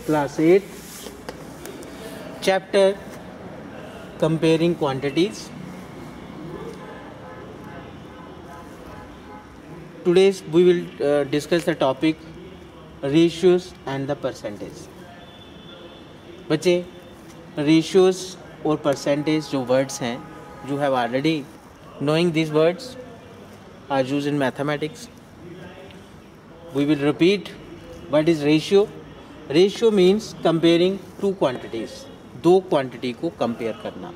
Class 8, Chapter Comparing Quantities. Today we will discuss the topic ratios and the percentage. बच्चे, ratios और percentage जो words हैं, you have already knowing these words are used in mathematics. We will repeat what is ratio. Ratio means comparing two quantities. दो quantity को compare करना.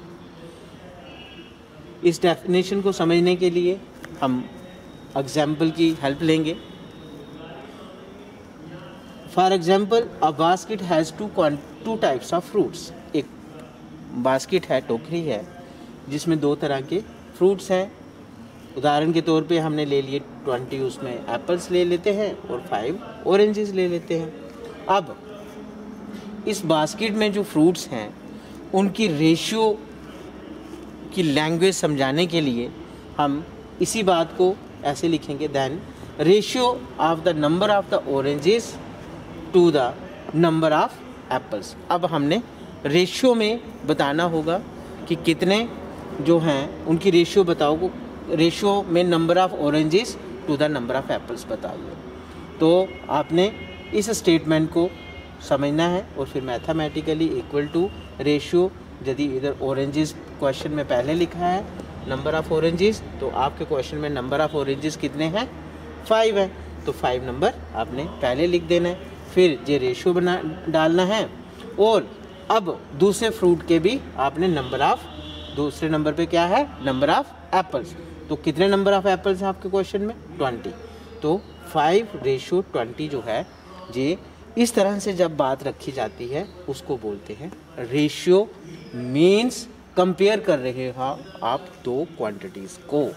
इस definition को समझने के लिए हम एग्जाम्पल की हेल्प लेंगे. For example, a basket has two types of fruits. एक बास्केट है, टोकरी है, जिसमें दो तरह के फ्रूट्स हैं. उदाहरण के तौर पे हमने ले लिए 20 उसमें एप्पल्स ले लेते हैं और 5 ऑरेंजेस ले लेते हैं. अब इस बास्केट में जो फ्रूट्स हैं उनकी रेशियो की लैंग्वेज समझाने के लिए हम इसी बात को ऐसे लिखेंगे, then ratio of the number of the oranges to the number of apples. अब हमने रेशियो में बताना होगा कि कितने जो हैं उनकी रेशियो बताओ. रेशियो में number of oranges to the number of apples बताओ. तो आपने इस स्टेटमेंट को समझना है और फिर मैथमेटिकली इक्वल टू रेशियो. यदि इधर ऑरेंजेस क्वेश्चन में पहले लिखा है नंबर ऑफ ऑरेंजेस, तो आपके क्वेश्चन में नंबर ऑफ ऑरेंजेस कितने हैं? 5 है. तो 5 नंबर आपने पहले लिख देना है. फिर ये रेशियो बना डालना है. और अब दूसरे फ्रूट के भी आपने नंबर ऑफ, दूसरे नंबर पे क्या है? Number of apples. तो कितने नंबर ऑफ एप्पल्स हैं आपके क्वेश्चन में? 20. तो 5:20 जो है, ये इस तरह से जब बात रखी जाती है उसको बोलते हैं रेशियो. मीन्स कंपेयर कर रहे हो आप दो क्वांटिटीज़ को.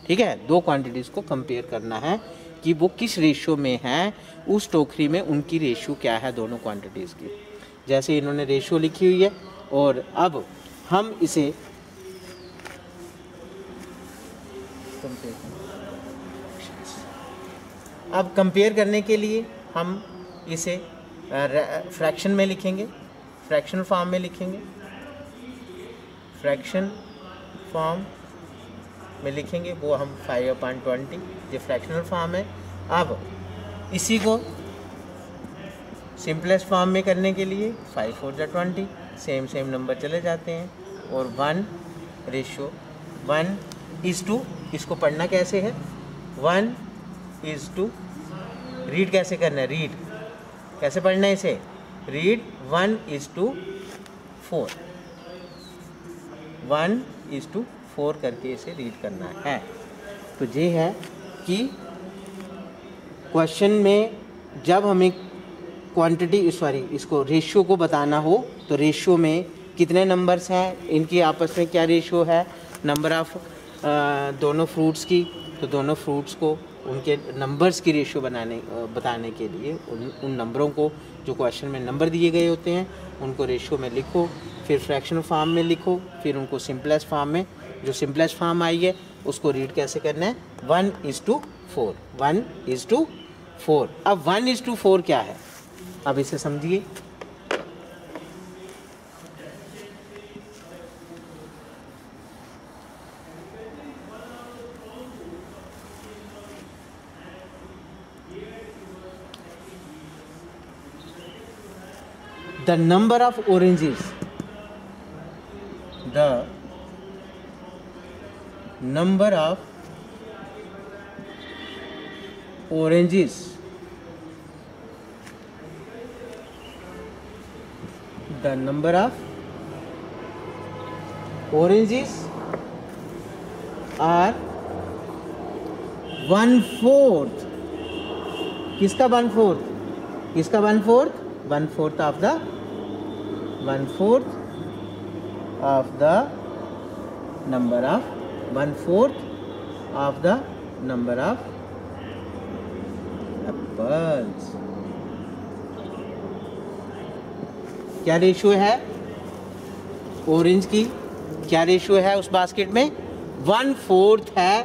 ठीक है, दो क्वांटिटीज़ को कंपेयर करना है कि वो किस रेशियो में हैं. उस टोकरी में उनकी रेशियो क्या है दोनों क्वांटिटीज़ की. जैसे इन्होंने रेशियो लिखी हुई है और अब हम इसे कंपेयर करने के लिए हम इसे फ्रैक्शन में लिखेंगे, फ्रैक्शनल फॉर्म में लिखेंगे. फ्रैक्शन फॉर्म में लिखेंगे वो हम 5/20, ये फ्रैक्शनल फॉर्म है. अब इसी को सिंपलेस्ट फॉर्म में करने के लिए 5/4 सेम नंबर चले जाते हैं. और 1:1 इसको पढ़ना कैसे है? 1:, रीड कैसे करना है? रीड कैसे पढ़ना है इसे? रीड 1:4, 1:4 करके इसे रीड करना है. तो ये है कि क्वेश्चन में जब हमें इसको रेशियो को बताना हो तो रेशियो में कितने नंबर्स हैं, इनकी आपस में क्या रेशियो है, नंबर ऑफ दोनों फ्रूट्स की, तो दोनों फ्रूट्स को उनके नंबर्स की रेशियो बताने के लिए उन नंबरों को, जो क्वेश्चन में नंबर दिए गए होते हैं, उनको रेशियो में लिखो. फिर फ्रैक्शनल फॉर्म में लिखो. फिर उनको सिंपलेस्ट फॉर्म में, जो सिंपलेस्ट फॉर्म आई है उसको रीड कैसे करना है? 1:4, 1:4. अब 1:4 क्या है? अब इसे समझिए. The number of oranges, the number of oranges, the number of oranges are 1/4. किसका 1/4? किसका 1/4? 1/4 of the number of 1/4 of the number of apples. क्या रेशियो है ऑरेंज की? क्या रेशियो है उस बास्केट में? 1/4 है.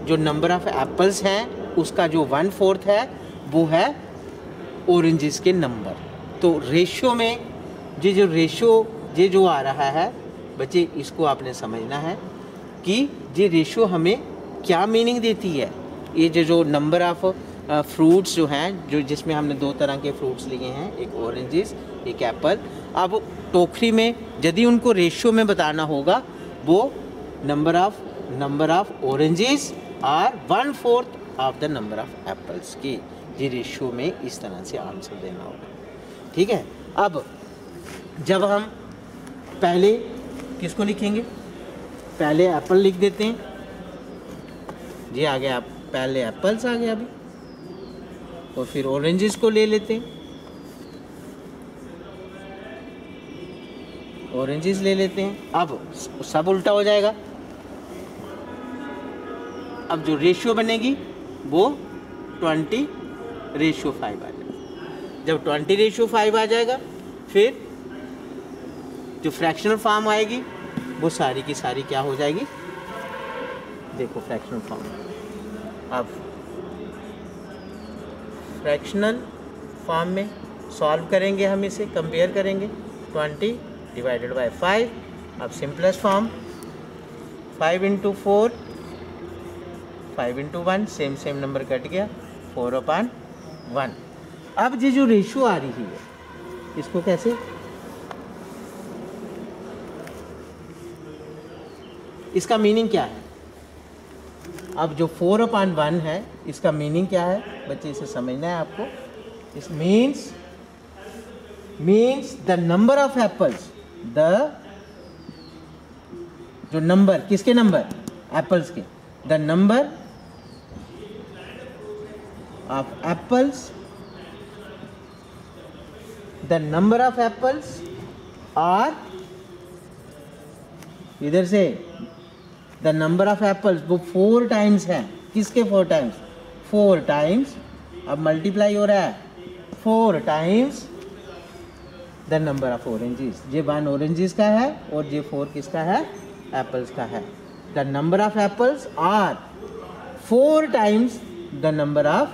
जो नंबर ऑफ एप्पल्स हैं उसका जो 1/4 है वो है ऑरेंजेस के नंबर. तो रेशियो में जो रेशियो जो आ रहा है बच्चे, इसको आपने समझना है कि ये रेशियो हमें क्या मीनिंग देती है। ये जो नंबर ऑफ फ्रूट्स जो हैं, जो जिसमें हमने दो तरह के फ्रूट्स लिए हैं, एक ऑरेंजेस एक एप्पल। अब टोकरी में यदि उनको रेशियो में बताना होगा, वो number of oranges are 1/4 of the number of apples की, ये रेशियो में इस तरह से आंसर देना होगा। ठीक है। अब जब हम पहले किसको लिखेंगे, पहले एप्पल लिख देते हैं। ये आ गया, पहले एप्पल्स आ गया अभी, और फिर ऑरेंजेस को ले लेते हैं, ऑरेंजेस ले लेते हैं। अब सब उल्टा हो जाएगा। अब जो रेशियो बनेगी वो 20:5 आ जाएगा। जब 20:5 आ जाएगा, फिर जो फ्रैक्शनल फॉर्म आएगी वो सारी की सारी क्या हो जाएगी, देखो फ्रैक्शनल फॉर्म। अब फ्रैक्शनल फॉर्म में सॉल्व करेंगे, हम इसे कंपेयर करेंगे। 20/5। अब simplest form 5 × 4 5 × 1 same number cut गया, 4/1। अब ये जो रेशियो आ रही है, इसको कैसे, इसका मीनिंग क्या है। अब जो 4/1 है, इसका मीनिंग क्या है बच्चे, इसे समझना है आपको। इस means the number of apples, जो नंबर, किसके नंबर, एप्पल्स के, the number of apples, the number of apples are, इधर से द नंबर ऑफ एप्पल्स वो 4 टाइम्स है, किसके 4 टाइम्स, 4 टाइम्स, अब मल्टीप्लाई हो रहा है, 4 times the number of oranges. ये 1 ऑरेंजेस का है और ये 4 किसका है, एप्पल्स का है। The number of apples are 4 times the number of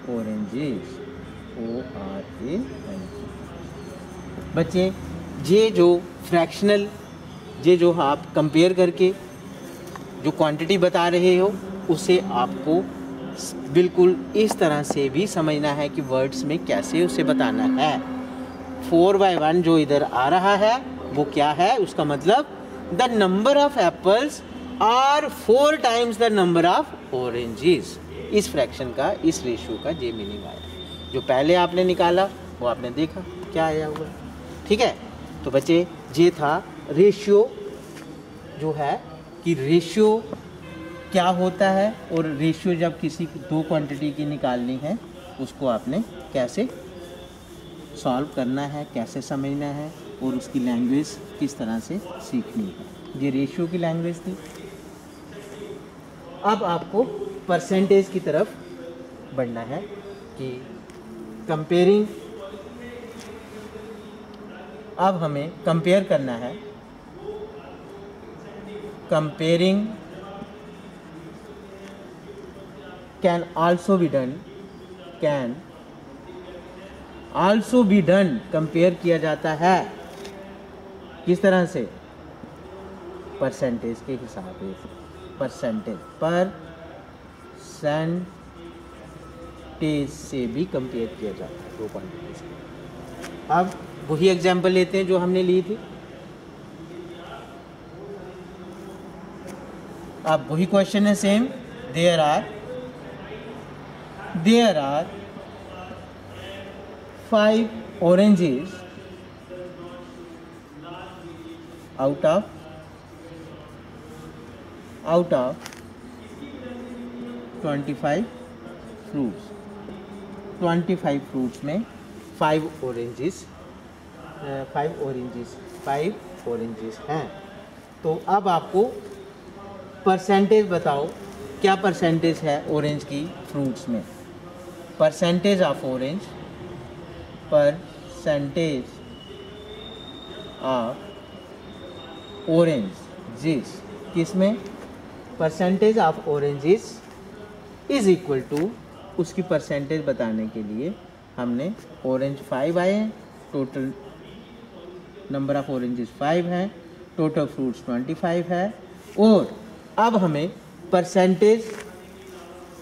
oranges, ORANG। बच्चे, ये जो फ्रैक्शनल, ये जो आप कंपेयर करके जो क्वांटिटी बता रहे हो, उसे आपको बिल्कुल इस तरह से भी समझना है कि वर्ड्स में कैसे उसे बताना है। 4/1 जो इधर आ रहा है वो क्या है, उसका मतलब the number of apples are 4 times the number of oranges. इस फ्रैक्शन का, इस रेशियो का ये मीनिंग आया। जो पहले आपने निकाला वो आपने देखा क्या आया हुआ। ठीक है। तो बच्चे, ये था रेशियो, जो है कि रेशियो क्या होता है, और रेशियो जब किसी दो क्वांटिटी की निकालनी है, उसको आपने कैसे सॉल्व करना है, कैसे समझना है, और उसकी लैंग्वेज किस तरह से सीखनी है। ये रेशियो की लैंग्वेज थी। अब आपको परसेंटेज की तरफ बढ़ना है कि कंपेयरिंग, अब हमें कंपेयर करना है। Comparing can also be done, compare किया जाता है किस तरह से, परसेंटेज के हिसाब से, परसेंटेज से भी कंपेयर किया जाता है दो क्वांटिटीज को। अब वही एग्जाम्पल लेते हैं जो हमने ली थी। अब वही क्वेश्चन है same. There are 5 oranges out of 25 fruits। 25 fruits में 5 oranges हैं। तो अब आपको परसेंटेज बताओ, क्या परसेंटेज है ऑरेंज की फ्रूट्स में। परसेंटेज ऑफ ऑरेंज, किस में, percentage of oranges is equal to उसकी परसेंटेज बताने के लिए हमने ऑरेंज 5 आए हैं, टोटल नंबर ऑफ ऑरेंजेस 5 हैं, टोटल फ्रूट्स 25 है। और अब हमें परसेंटेज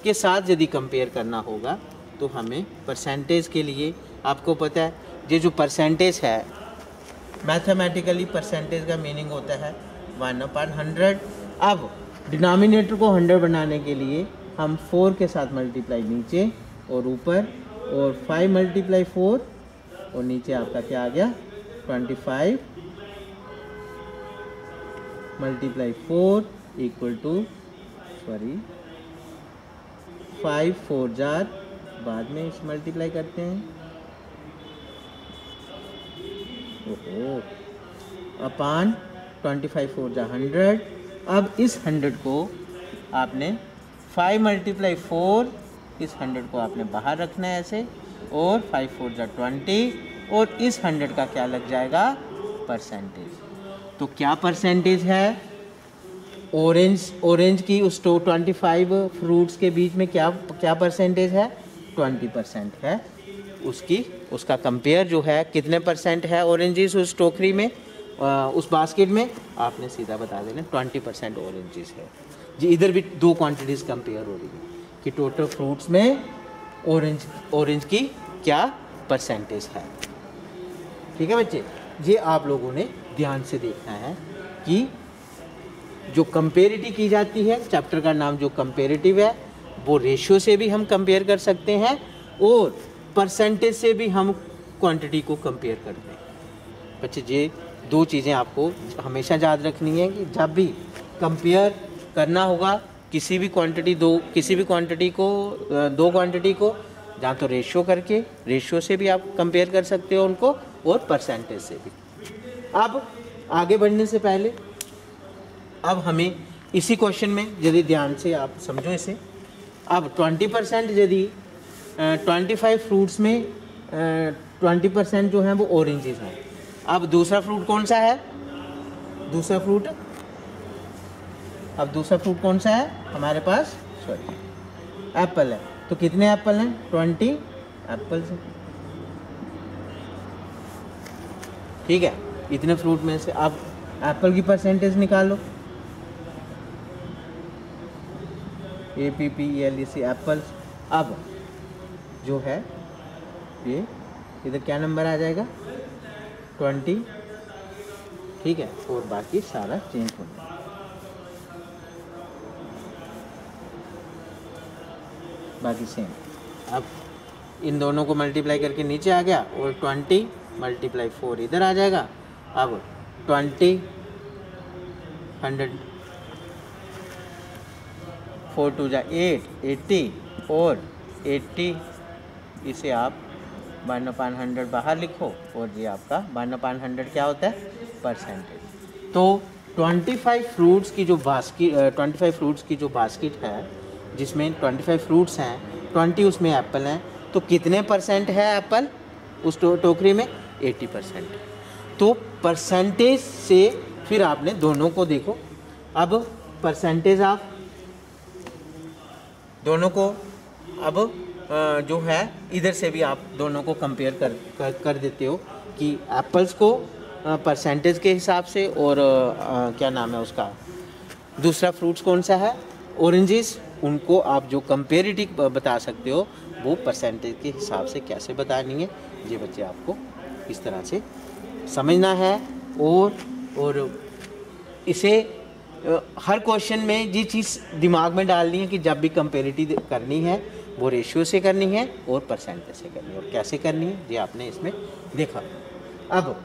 के साथ यदि कंपेयर करना होगा तो हमें परसेंटेज के लिए आपको पता है ये जो परसेंटेज है मैथमेटिकली परसेंटेज का मीनिंग होता है 1/100। अब डिनोमिनेटर को 100 बनाने के लिए हम 4 के साथ मल्टीप्लाई नीचे और ऊपर, और 5 × 4 और नीचे आपका क्या आ गया 25 × 4 इक्वल टू 5 4 जार, बाद में इस मल्टीप्लाई करते हैं, ओहो, अपान 25 4 जार 100। अब इस 100 को आपने 5 × 4, इस 100 को आपने बाहर रखना है ऐसे, और 5 4 जार 20, और इस 100 का क्या लग जाएगा परसेंटेज। तो क्या परसेंटेज है ऑरेंज की उस 25 फ्रूट्स के बीच में क्या परसेंटेज है 20% है उसका कंपेयर जो है कितने परसेंट है ऑरेंजेस उस टोकरी में, उस बास्केट में, आपने सीधा बता देना 20% ऑरेंजेस है जी। इधर भी दो क्वांटिटीज कंपेयर हो रही है कि टोटल फ्रूट्स में ऑरेंज की क्या परसेंटेज है। ठीक है बच्चे, ये आप लोगों ने ध्यान से देखना है कि जो कंपेरिटिव की जाती है, चैप्टर का नाम जो कंपेरिटिव है, वो रेशियो से भी हम कंपेयर कर सकते हैं और परसेंटेज से भी हम क्वांटिटी को कंपेयर करते हैं। बच्चे ये दो चीज़ें आपको हमेशा याद रखनी है कि जब भी कंपेयर करना होगा किसी भी क्वांटिटी को दो क्वांटिटी को, या तो रेशियो से भी आप कंपेयर कर सकते हो उनको, और परसेंटेज से भी। अब आगे बढ़ने से पहले अब हमें इसी क्वेश्चन में यदि ध्यान से आप समझो इसे, अब 20% यदि 25 फ्रूट्स में 20% जो है वो ऑरेंजेस हैं। अब दूसरा फ्रूट कौन सा है, दूसरा फ्रूट कौन सा है हमारे पास, एप्पल है। तो कितने एप्पल हैं 20 एप्पल्स हैं। ठीक है, इतने फ्रूट में से अब एप्पल की परसेंटेज निकालो, APPLEC एप्पल्स। अब जो है ये इधर क्या नंबर आ जाएगा 20, ठीक है, और बाकी सारा चेंज हो जाएगा। बाकी सेम। अब इन दोनों को मल्टीप्लाई करके नीचे आ गया, और 20 × 4 इधर आ जाएगा। अब 20 100 4 2 जा 8 80, और 80 इसे आप 1/100 बाहर लिखो, और ये आपका 1/100 क्या होता है परसेंटेज। तो 25 फ्रूट्स की जो बास्केट है जिसमें 25 फ्रूट्स हैं, 20 उसमें एप्पल हैं, तो कितने परसेंट है एप्पल उस टोकरी में 80%। तो परसेंटेज से फिर आपने दोनों को देखो, अब परसेंटेज आप दोनों को अब जो है इधर से भी आप दोनों को कंपेयर कर देते हो कि एप्पल्स को परसेंटेज के हिसाब से, और क्या नाम है उसका दूसरा फ्रूट्स कौन सा है ऑरेंजेस, उनको आप जो कंपेरेटिव बता सकते हो वो परसेंटेज के हिसाब से कैसे बतानी है, ये बच्चे आपको इस तरह से समझना है। और इसे हर क्वेश्चन में ये चीज़ दिमाग में डालनी है कि जब भी कंपेरेटिव करनी है वो रेशियो से करनी है और परसेंटेज से करनी है, और कैसे करनी है ये आपने इसमें देखा। अब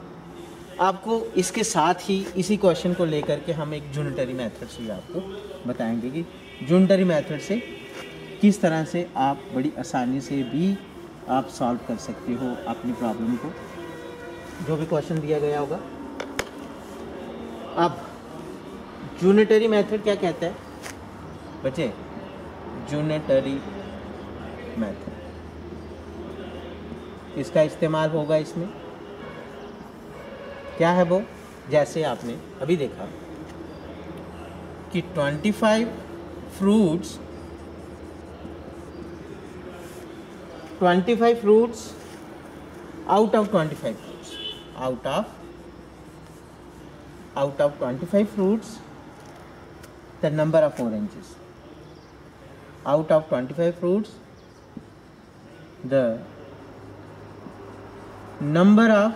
आपको इसके साथ ही इसी क्वेश्चन को लेकर के हम एक यूनिटरी मेथड से आपको बताएंगे कि यूनिटरी मेथड से किस तरह से आप बड़ी आसानी से भी आप सॉल्व कर सकते हो अपनी प्रॉब्लम को, जो भी क्वेश्चन दिया गया होगा। अब यूनिटरी मेथड क्या कहता है बच्चे, यूनिटरी मेथड इसका इस्तेमाल होगा इसमें, क्या है वो, जैसे आपने अभी देखा कि 25 fruits 25 fruits, out of 25 fruits, out of 25 fruits, the number of oranges. Out of 25 fruits, the number of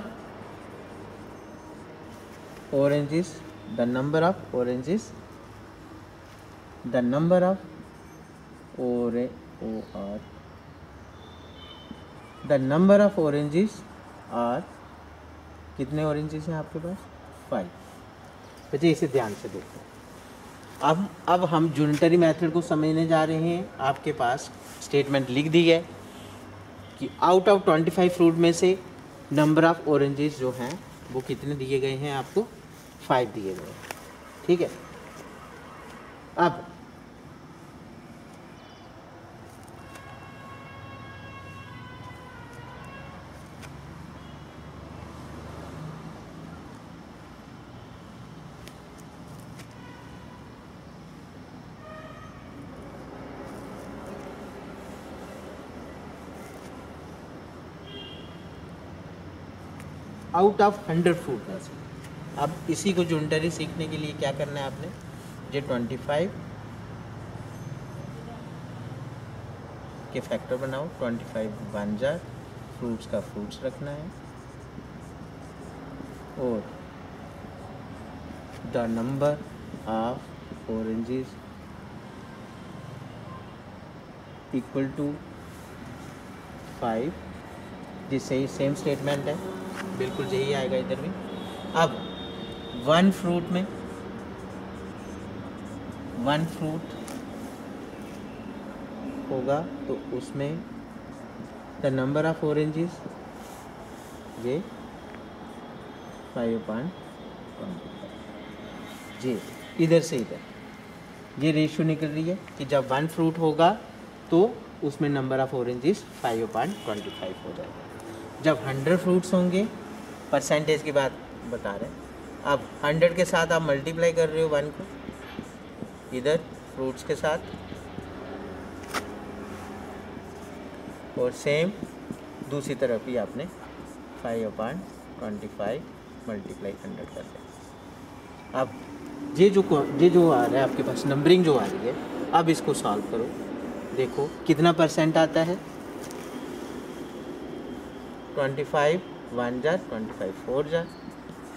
oranges, the number of oranges, the number of the number of oranges are, कितने oranges हैं आपके पास? 5। बच्चे इसे ध्यान से देखो। अब हम यूनिटरी मेथड को समझने जा रहे हैं। आपके पास स्टेटमेंट लिख दी है कि आउट ऑफ 25 फ्रूट में से नंबर ऑफ ऑरेंजेस जो हैं वो कितने दिए गए हैं आपको? 5 दिए गए हैं। ठीक है। अब आउट ऑफ 100 फ्रूट में से, अब इसी को यूनिटरी सीखने के लिए क्या करना है आपने? ये 25 के फैक्टर बनाओ। 25 1 जार, फ्रूट्स का फ्रूट्स रखना है और the number of oranges equal to 5। जिससे सेम स्टेटमेंट है, बिल्कुल यही आएगा इधर भी। अब 1 फ्रूट में 1 फ्रूट होगा तो उसमें द नंबर ऑफ ऑरेंजेस ये 5/25। जी इधर से इधर ये रेशियो निकल रही है कि जब 1 फ्रूट होगा तो उसमें नंबर ऑफ ऑरेंजेस 5/25 हो जाएगा। जब 100 फ्रूट्स होंगे, परसेंटेज की बात बता रहे हैं। अब 100 के साथ आप मल्टीप्लाई कर रहे हो 1 को इधर फ्रूट्स के साथ, और सेम दूसरी तरफ ही आपने 5/25 मल्टीप्लाई 100 कर दिया। अब ये जो आ रहा है आपके पास, नंबरिंग जो आ रही है, अब इसको सॉल्व करो। देखो कितना परसेंट आता है? 25 1 जार, 25 4 जार,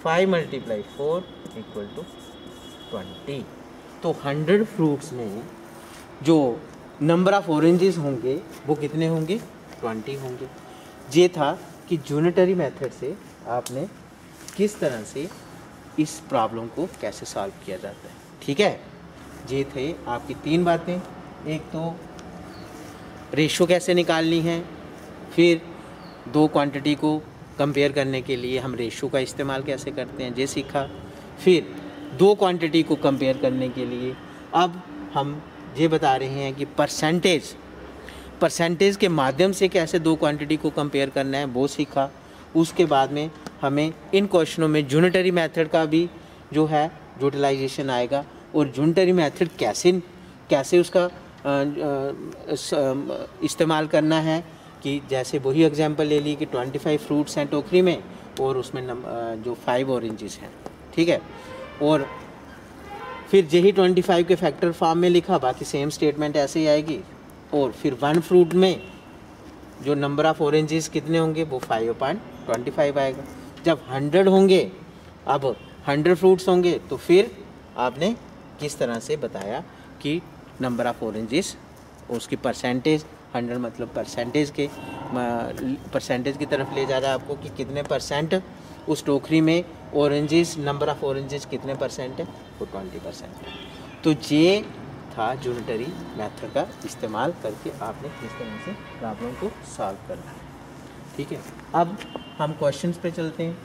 5 × 4 = 20। तो 100 फ्रूट्स में जो नंबर ऑफ ऑरेंजेस होंगे वो कितने होंगे? 20 होंगे। ये था कि यूनिटरी मेथड से आपने किस तरह से इस प्रॉब्लम को कैसे सॉल्व किया जाता है। ठीक है, ये थे आपकी 3 बातें। एक तो रेशो कैसे निकालनी है, फिर 2 क्वांटिटी को कंपेयर करने के लिए हम रेशो का इस्तेमाल कैसे करते हैं ये सीखा। फिर 2 क्वांटिटी को कंपेयर करने के लिए अब हम ये बता रहे हैं कि परसेंटेज के माध्यम से कैसे 2 क्वांटिटी को कंपेयर करना है वो सीखा। उसके बाद में हमें इन क्वेश्चनों में यूनिटरी मेथड का भी जो है यूटिलाइजेशन आएगा, और यूनिटरी मेथड कैसे उसका इस्तेमाल करना है कि जैसे वही एग्जांपल ले ली कि 25 फ्रूट्स हैं टोकरी में और उसमें जो 5 ऑरेंजेस हैं। ठीक है, और फिर यही 25 के फैक्टर फॉर्म में लिखा, बाकी सेम स्टेटमेंट ऐसे ही आएगी। और फिर 1 फ्रूट में जो नंबर ऑफ ऑरेंजेस कितने होंगे वो 5/25 आएगा। जब 100 होंगे, अब 100 फ्रूट्स होंगे, तो फिर आपने किस तरह से बताया कि नंबर ऑफ ऑरेंजेस उसकी परसेंटेज, 100 मतलब परसेंटेज की तरफ ले जा रहा है आपको कि कितने परसेंट उस टोकरी में ऑरेंजेस, नंबर ऑफ ऑरेंजेस कितने परसेंट है, वो 20% है। तो ये था यूनिटरी मेथड का इस्तेमाल करके आपने किस तरह से प्रॉब्लम को सॉल्व करना है। ठीक है, अब हम क्वेश्चंस पे चलते हैं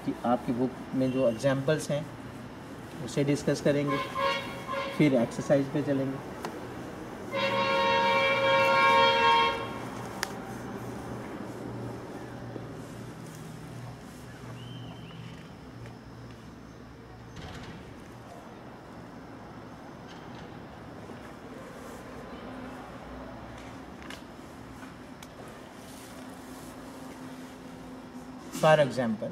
कि आपकी बुक में जो एग्जांपल्स हैं उसे डिस्कस करेंगे, फिर एक्सरसाइज पे चलेंगे। For example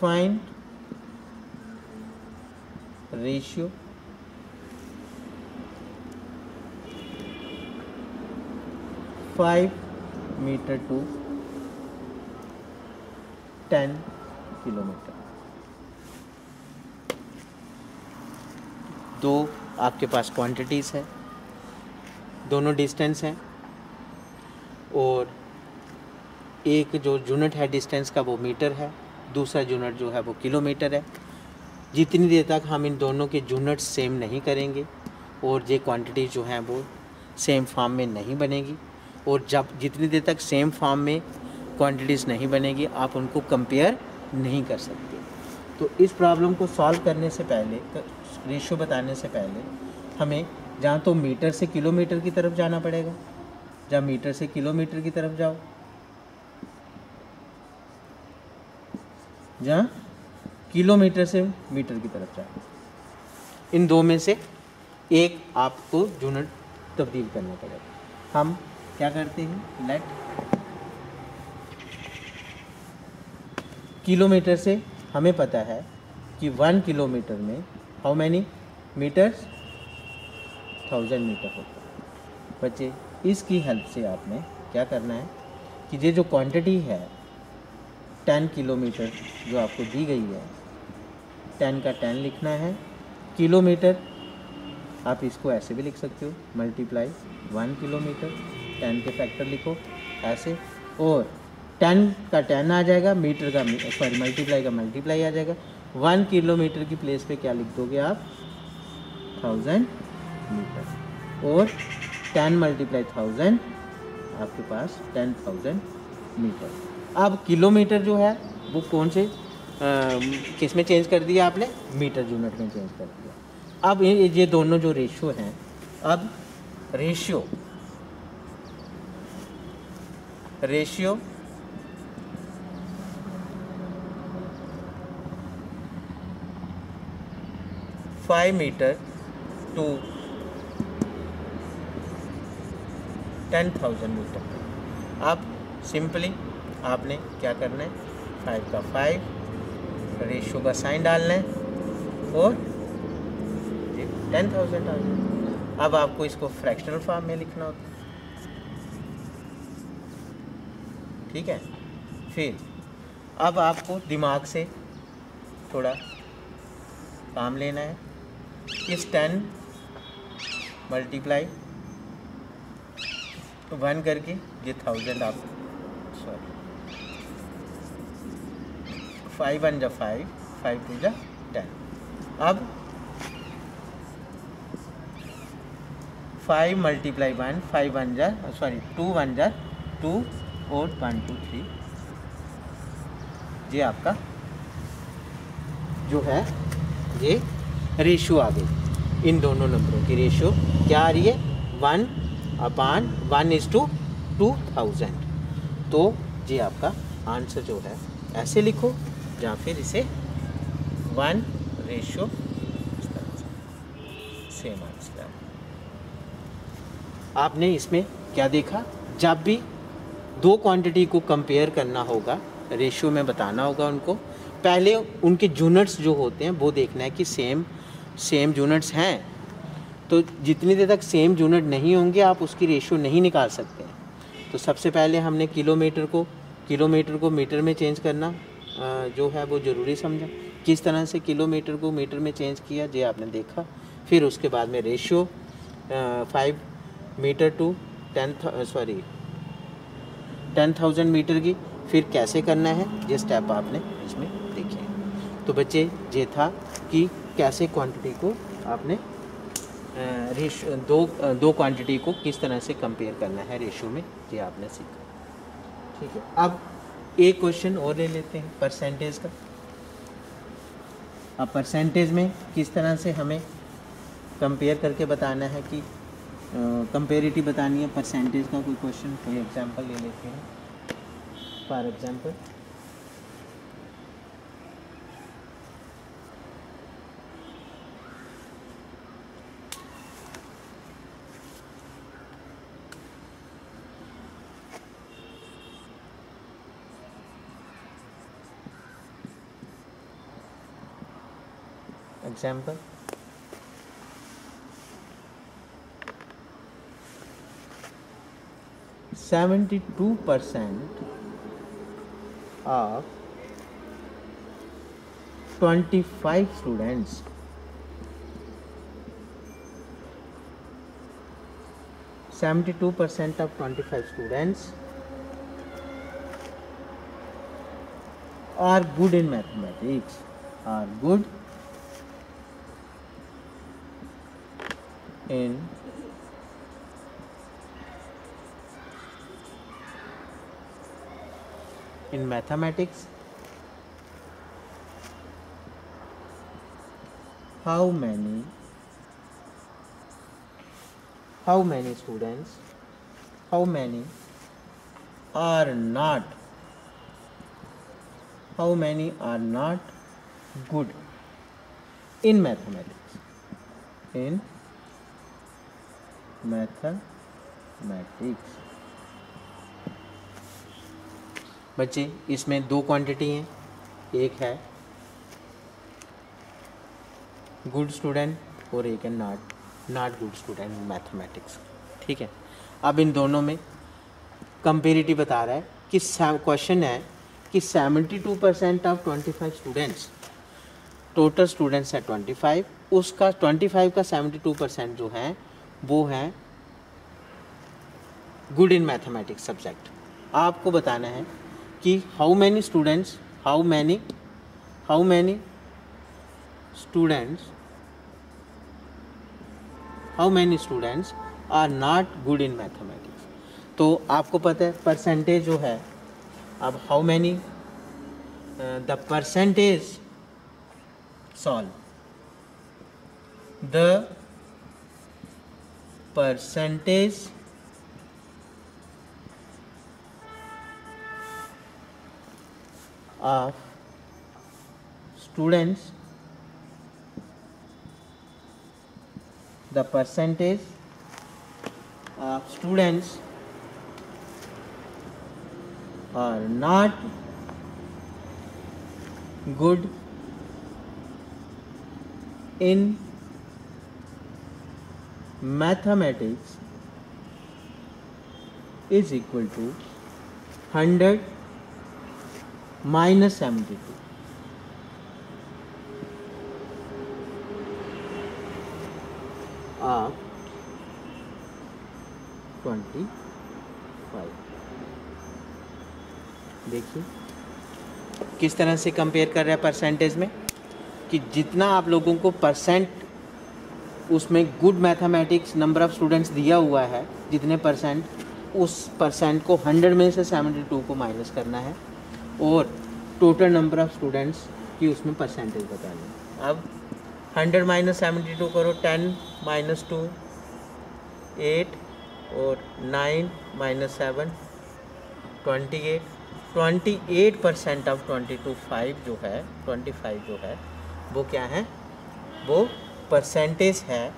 find ratio five metre to 10 kilometre. दो आपके पास क्वांटिटीज़ है, दोनों डिस्टेंस हैं, और एक जो यूनिट है डिस्टेंस का वो मीटर है, दूसरा यूनिट जो है वो किलोमीटर है। जितनी देर तक हम इन दोनों के यूनिट्स सेम नहीं करेंगे और ये क्वांटिटी जो हैं वो सेम फॉर्म में नहीं बनेगी, और जब जितनी देर तक सेम फॉर्म में क्वांटिटीज़ नहीं बनेगी आप उनको कंपेयर नहीं कर सकते। तो इस प्रॉब्लम को सॉल्व करने से पहले, रेशियो बताने से पहले हमें जहाँ तो मीटर से किलोमीटर की तरफ जाना पड़ेगा, जहाँ मीटर से किलोमीटर की तरफ जाओ, जहाँ किलोमीटर से मीटर की तरफ जाओ, इन दो में से एक आपको यूनिट तब्दील करना पड़ेगा। हम क्या करते हैं, लेट किलोमीटर से हमें पता है कि 1 किलोमीटर में हाउ मैनी मीटर्स, 1000 मीटर होता है। बच्चे इसकी हेल्प से आपने क्या करना है कि ये जो क्वांटिटी है 10 किलोमीटर जो आपको दी गई है, 10 का 10 लिखना है। किलोमीटर आप इसको ऐसे भी लिख सकते हो, मल्टीप्लाई 1 किलोमीटर, 10 के फैक्टर लिखो ऐसे, और 10 का 10 आ जाएगा, मीटर का सॉरी मल्टीप्लाई का मल्टीप्लाई आ जाएगा। 1 किलोमीटर की प्लेस पे क्या लिख दोगे आप, 1000 मीटर, और 10 मल्टीप्लाई 1000 आपके पास 10,000 मीटर। अब किलोमीटर जो है वो कौन से किस में चेंज कर दिया आपने, मीटर यूनिट में चेंज कर दिया। अब ये दोनों जो रेशियो हैं, अब रेशियो 5 मीटर टू 10,000 मीटर। अब सिंपली आपने क्या करना है, 5 का 5, रेशियो का साइन डालना है और 10,000 आ जाए। अब आपको इसको फ्रैक्शनल फॉर्म में लिखना होता है, ठीक है। फिर अब आपको दिमाग से थोड़ा काम लेना है। इस 10 मल्टीप्लाई 1 करके ये 1000 आप सॉरी 5 1 जा 5, 5 2 जा 10। अब 5 मल्टीप्लाई 1, 5 1 जा सॉरी 2 1 जा 2 और 1 2 3, ये आपका जो है ये रेशियो आ गई। इन दोनों नंबरों की रेशियो क्या आ रही है, 1/1:2000। तो ये आपका आंसर जो है ऐसे लिखो, या फिर इसे 1 रेशियो सेम आंसर। आपने इसमें क्या देखा, जब भी दो क्वांटिटी को कंपेयर करना होगा, रेशियो में बताना होगा उनको, पहले उनके यूनिट्स जो होते हैं वो देखना है कि सेम यूनिट्स हैं। तो जितनी देर तक सेम यूनिट नहीं होंगे आप उसकी रेशियो नहीं निकाल सकते। तो सबसे पहले हमने किलोमीटर को मीटर में चेंज करना जो है वो ज़रूरी समझा। किस तरह से किलोमीटर को मीटर में चेंज किया ये आपने देखा। फिर उसके बाद में रेशियो 5 मीटर टू 10,000 मीटर की फिर कैसे करना है, ये स्टेप आपने इसमें देखे। तो बच्चे ये था कि कैसे क्वांटिटी को आपने रेशियो दो क्वांटिटी को किस तरह से कंपेयर करना है रेशियो में, ये आपने सीखा। ठीक है, अब एक क्वेश्चन और ले लेते हैं परसेंटेज का। अब परसेंटेज में किस तरह से हमें कंपेयर करके बताना है कि कंपेरिटिव बतानी है परसेंटेज का। कोई क्वेश्चन, कोई एग्जांपल ले लेते हैं। For example example, %72 of 25 students 72% of 25 students are good in mathematics, are good in mathematics. How many students, how many are not good in mathematics, in mathematics? बच्चे इसमें दो क्वांटिटी हैं, एक है गुड स्टूडेंट और एक है not good student in mathematics. ठीक है, अब इन दोनों में कंपेरेटिव बता रहा है कि क्वेश्चन है कि 72% ऑफ 25 स्टूडेंट्स, टोटल स्टूडेंट्स है 25, उसका 25 का 72% जो है वो है गुड इन मैथमेटिक्स सब्जेक्ट। आपको बताना है कि how many students are not good in mathematics. तो आपको पता है परसेंटेज जो है, अब how many the percentage solve the percentage of students, the percentage of students are not good in mathematics is equal to 100 minus 72 of 25। देखिए किस तरह से कंपेयर कर रहा है परसेंटेज में, कि जितना आप लोगों को परसेंट उसमें good mathematics number of students दिया हुआ है, जितने परसेंट, उस परसेंट को 100 में से 72 को माइनस करना है और टोटल नंबर ऑफ़ स्टूडेंट्स की उसमें परसेंटेज बतानी है। अब 100 माइनस 72 करो, 10 माइनस 2 8 और 9 माइनस 7 28% ऑफ 25 जो है वो क्या है, वो परसेंटेज है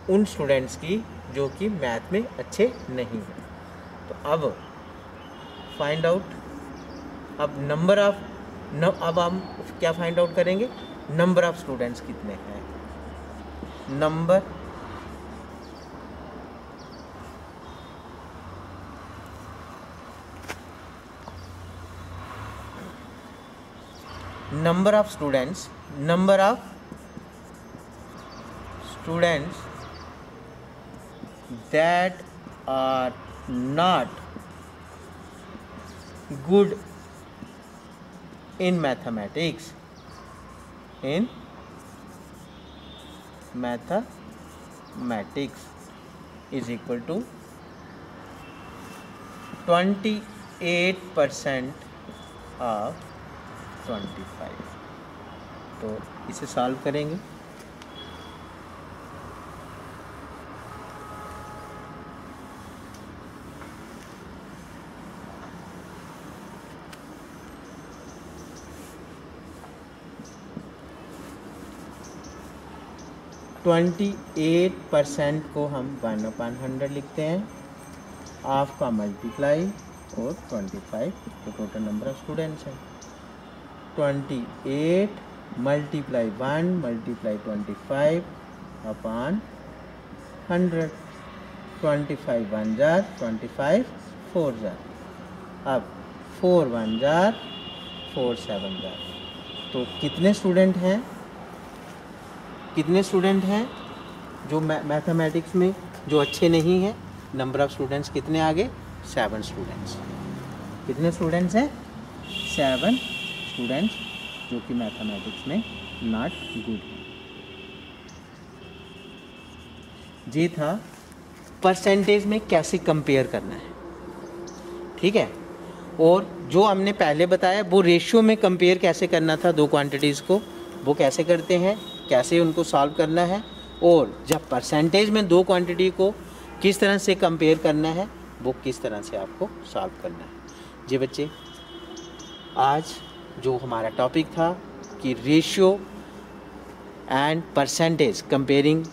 उन स्टूडेंट्स की जो कि मैथ में अच्छे नहीं हैं। तो अब फाइंड आउट, अब अब हम क्या फाइंड आउट करेंगे, नंबर ऑफ स्टूडेंट्स कितने हैं, number of students that are not good in mathematics is equal to 28% of 25। तो इसे सॉल्व करेंगे। ट्वेंटी 8% को हम 1/100 लिखते हैं, हाफ का मल्टीप्लाई और 25 तो टोटल नंबर ऑफ स्टूडेंट्स हैं 28 multiply 1 multiply 25 upon 100। 25 1 jar 25 4 jar. अब 4 1 जार 4 7 जार। तो कितने स्टूडेंट हैं, कितने स्टूडेंट हैं जो मैथमेटिक्स में जो अच्छे नहीं हैं? नंबर ऑफ़ स्टूडेंट्स कितने आगे? 7 स्टूडेंट्स। कितने स्टूडेंट्स हैं? 7 स्टूडेंट्स जो कि मैथमेटिक्स में नॉट गुड हैं। ये था परसेंटेज में कैसे कंपेयर करना है, ठीक है। और जो हमने पहले बताया वो रेशियो में कंपेयर कैसे करना था दो क्वांटिटीज़ को, वो कैसे करते हैं, कैसे उनको सॉल्व करना है। और जब परसेंटेज में दो क्वांटिटी को किस तरह से कंपेयर करना है, वो किस तरह से आपको सॉल्व करना है। जी बच्चे, आज जो हमारा टॉपिक था कि ratio and percentage comparing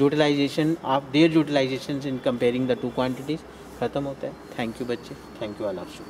utilisation of their utilisation in comparing the two quantities ख़त्म होता है। थैंक यू बच्चे, thank you all of you.